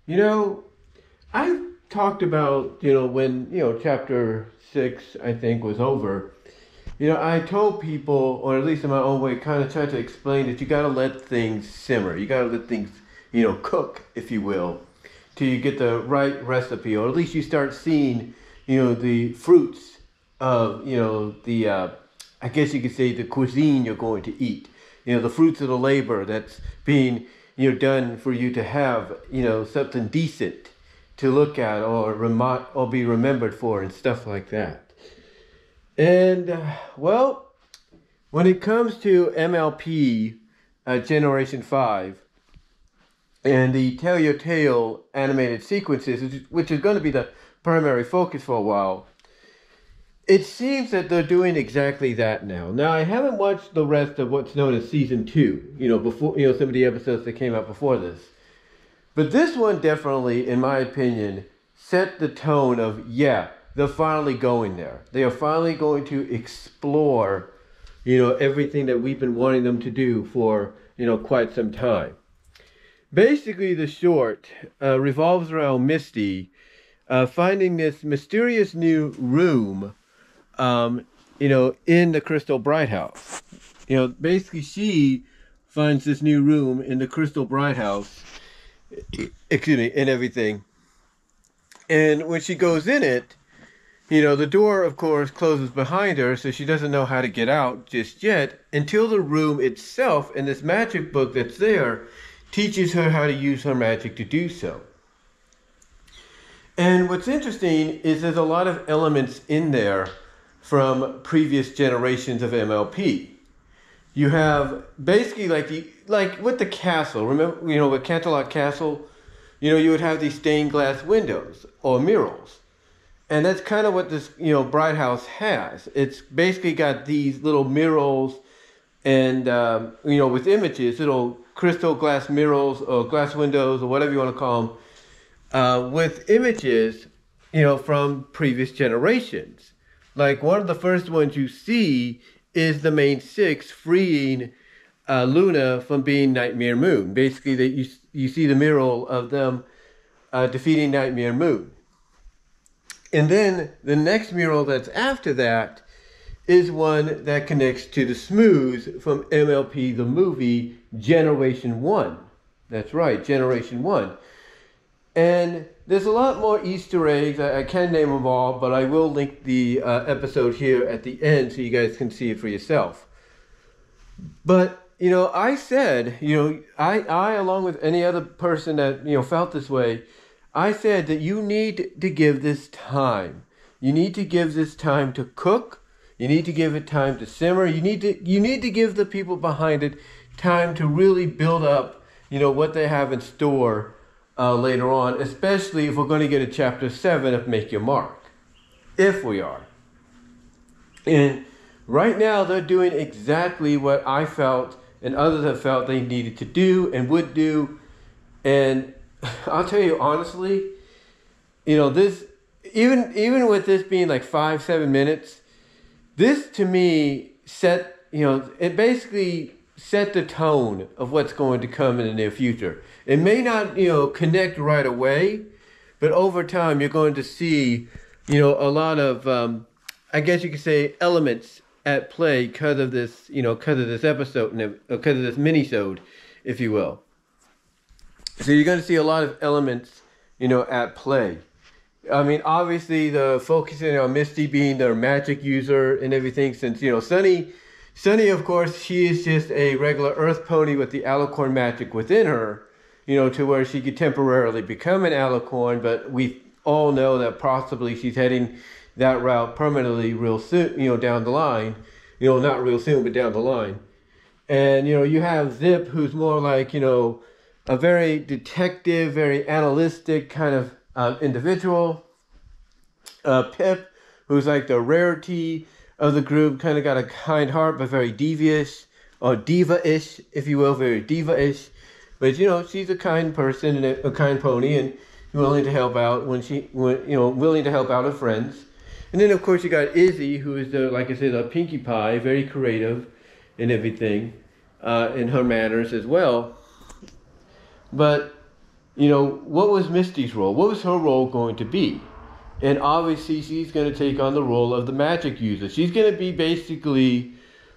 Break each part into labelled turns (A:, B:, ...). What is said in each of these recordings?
A: You know, I've talked about, when, chapter 6, I think, was over. I told people, or at least in my own way, kind of tried to explain that you got to let things simmer. You got to let things, cook, if you will, till you get the right recipe, or at least you start seeing, the fruits of, I guess you could say the cuisine you're going to eat. The fruits of the labor that's being, done for you to have, something decent to look at or be remembered for and stuff like that. And well, when it comes to MLP Generation 5 and the Tell Your Tale animated sequences, which is going to be the primary focus for a while, it seems that they're doing exactly that now. Now, I haven't watched the rest of what's known as season 2, before, some of the episodes that came out before this. But this one definitely, in my opinion, set the tone of, yeah, they're finally going there. They are finally going to explore, everything that we've been wanting them to do for, quite some time. Basically, the short revolves around Misty finding this mysterious new room, in the Crystal Bright House. Basically, she finds this new room in the Crystal Bright House, excuse me, and everything. And when she goes in it, the door, of course, closes behind her, so she doesn't know how to get out just yet until the room itself and this magic book that's there teaches her how to use her magic to do so. And what's interesting is there's a lot of elements in there from previous generations of MLP. You have basically like with the castle. Remember, with Canterlot Castle, you would have these stained glass windows or murals. And that's kind of what this, Bright House has. It's basically got these little murals and, with images, little crystal glass murals or glass windows or whatever you want to call them, with images, from previous generations. Like one of the first ones you see is the main six freeing Luna from being Nightmare Moon. Basically, that you see the mural of them defeating Nightmare Moon. And then the next mural that's after that is one that connects to the Smooths from MLP, the movie Generation 1. That's right, Generation 1. And there's a lot more Easter eggs. I can't name them all, but I will link the episode here at the end so you guys can see it for yourself. But, I said, I along with any other person that, felt this way, I said that you need to give this time. You need to give this time to cook. You need to give it time to simmer. You need to give the people behind it time to really build up, what they have in store later on, especially if we're going to get a chapter 7 of Make Your Mark. If we are. And right now they're doing exactly what I felt and others have felt they needed to do and would do. And I'll tell you honestly, this, even with this being like 5-7 minutes, this to me set, it basically set the tone of what's going to come in the near future. It may not, connect right away, but over time you're going to see, a lot of, I guess you could say, elements at play because of this, because of this episode, because of this mini-sode, if you will. So you're going to see a lot of elements, at play. I mean, obviously the focusing on Misty being their magic user and everything, since, Sunny, of course, she is just a regular earth pony with the alicorn magic within her, to where she could temporarily become an alicorn, but we all know that possibly she's heading that route permanently real soon, down the line. Not real soon, but down the line. And, you have Zip, who's more like, a very detective, very analytic kind of individual. Pip, who's like the rarity of the group, kind of got a kind heart, but very devious, or diva-ish, if you will, very diva-ish. But, she's a kind person and a kind pony and willing to help out willing to help out her friends. And then, of course, you got Izzy, who is, like I said, a Pinkie Pie, very creative and everything, in her manners as well. But what was Misty's role? What was her role going to be? And obviously, she's going to take on the role of the magic user. She's going to be basically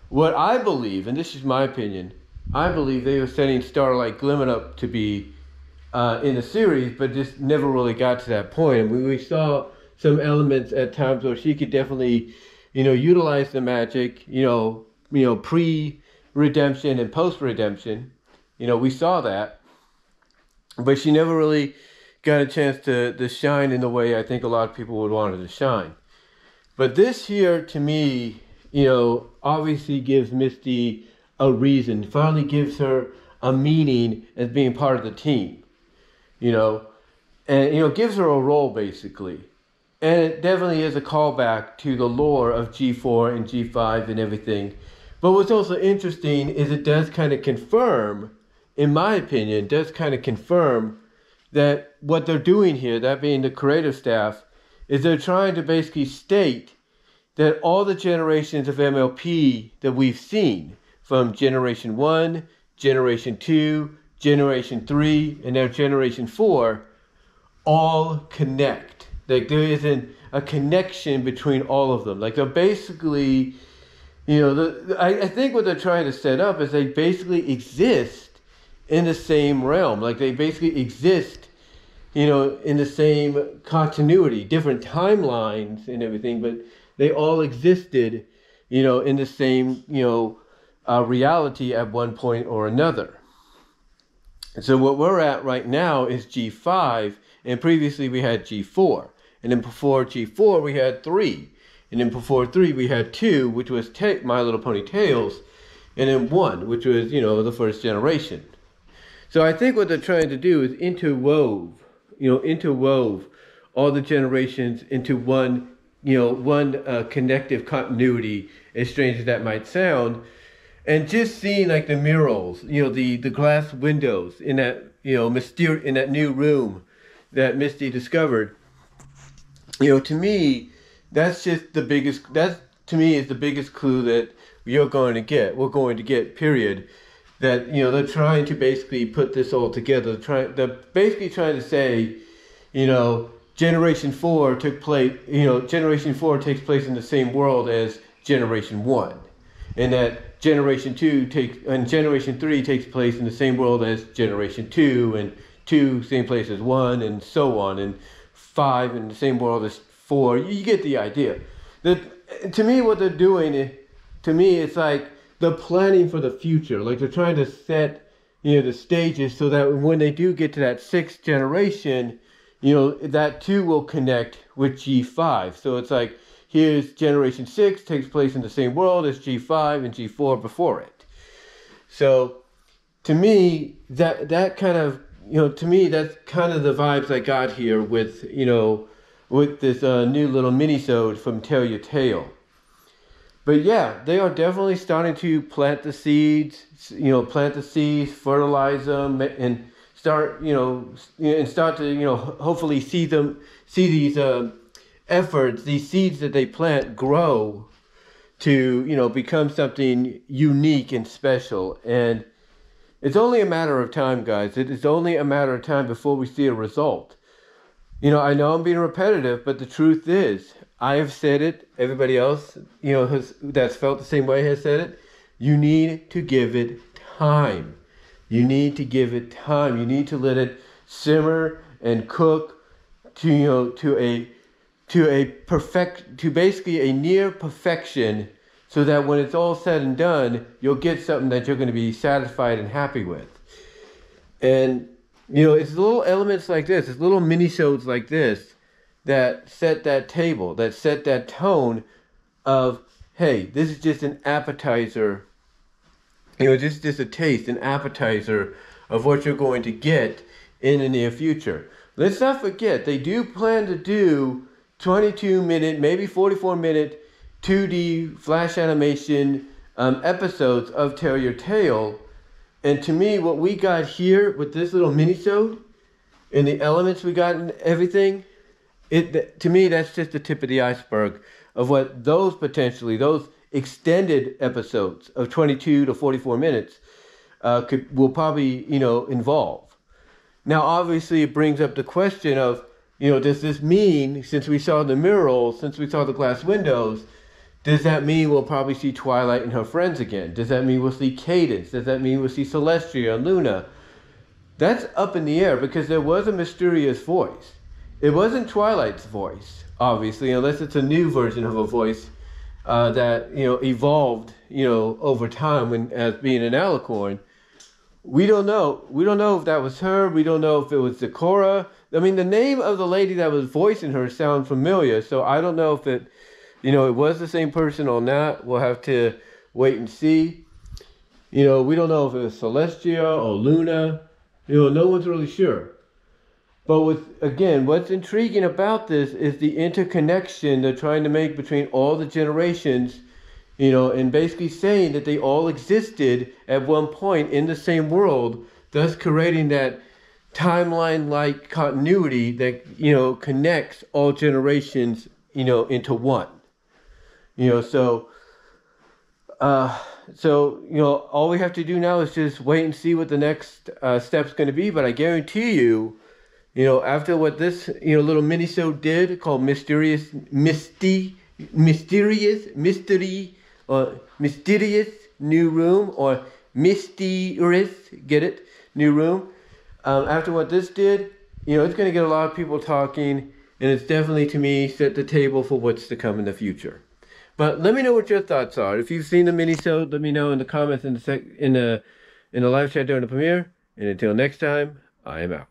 A: what I believe, and this is my opinion, I believe they were setting Starlight Glimmer up to be in the series, but just never really got to that point. And we saw some elements at times where she could definitely, utilize the magic, pre-redemption and post-redemption. We saw that. But she never really got a chance to shine in the way I think a lot of people would want her to shine. But this here, to me, obviously gives Misty a reason, finally gives her a meaning as being part of the team, and, gives her a role, basically. And it definitely is a callback to the lore of G4 and G5 and everything. But what's also interesting is it does kind of confirm, in my opinion, that what they're doing here, that being the creative staff, is they're trying to basically state that all the generations of MLP that we've seen, from Generation 1, Generation 2, Generation 3, and now Generation 4, all connect. Like, there isn't a connection between all of them. Like, they're basically, I think what they're trying to set up is they basically exist in the same realm. Like, they basically exist, in the same continuity, different timelines and everything, but they all existed, in the same, reality at one point or another. And so what we're at right now is G5, and previously we had G4. And then before G4 we had 3. And then before 3 we had 2, which was My Little Pony Tails, and then 1, which was, the first generation. So I think what they're trying to do is interwove all the generations into one connective continuity, as strange as that might sound. And just seeing like the murals, the glass windows in that, in that new room that Misty discovered, to me, that's just the biggest, is the biggest clue that we're going to get, period. That, they're trying to basically put this all together. They're basically trying to say, Generation 4 takes place in the same world as Generation 1. And that Generation 3 takes place in the same world as Generation 2, and 2 same place as 1, and so on, and 5 in the same world as 4. You get the idea. To me, what they're doing, it's like they're planning for the future. Like, they're trying to set, the stages so that when they do get to that 6th generation, that too will connect with G5. So it's like, here's Generation 6 takes place in the same world as G5 and G4 before it. So to me, that kind of, to me, that's kind of the vibes I got here with, with this new little mini-sode from Tell Your Tale. But yeah, they are definitely starting to plant the seeds, fertilize them, and start to, hopefully see these efforts, these seeds that they plant grow to, become something unique and special. And it's only a matter of time, guys. It is only a matter of time before we see a result. I know I'm being repetitive, but the truth is, I have said it, everybody else, that's felt the same way has said it. You need to give it time. You need to give it time. You need to let it simmer and cook to basically a near perfection, so that when it's all said and done, you'll get something that you're going to be satisfied and happy with. And, it's little elements like this, it's little mini-sodes like this that set that table, that set that tone of, hey, this is just an appetizer. This is just a taste, an appetizer of what you're going to get in the near future. Let's not forget, they do plan to do 22-minute, maybe 44-minute 2D flash animation episodes of Tell Your Tale. And to me, what we got here with this little mini-sode and the elements we got and everything, to me, that's just the tip of the iceberg of what those extended episodes of 22 to 44 minutes will probably, involve. Now, obviously, it brings up the question of, does this mean, since we saw the murals, since we saw the glass windows, does that mean we'll probably see Twilight and her friends again? Does that mean we'll see Cadence? Does that mean we'll see Celestia and Luna? That's up in the air because there was a mysterious voice. It wasn't Twilight's voice, obviously, unless it's a new version of a voice that evolved over time as being an alicorn. We don't know. We don't know if that was her. We don't know if it was Zecora. I mean, the name of the lady that was voicing her sounds familiar, so I don't know if it was the same person or not. We'll have to wait and see. We don't know if it was Celestia or Luna. No one's really sure. But what's intriguing about this is the interconnection they're trying to make between all the generations, and basically saying that they all existed at one point in the same world, thus creating that timeline-like continuity that, connects all generations, into one. So all we have to do now is just wait and see what the next step's going to be. But I guarantee you, after what this little mini-sode did called Mysterious New Room, or Mysterious, get it? New Room. After what this did, it's going to get a lot of people talking, and it's definitely, to me, set the table for what's to come in the future. But let me know what your thoughts are. If you've seen the mini-sode, let me know in the comments in the live chat during the premiere. And until next time, I am out.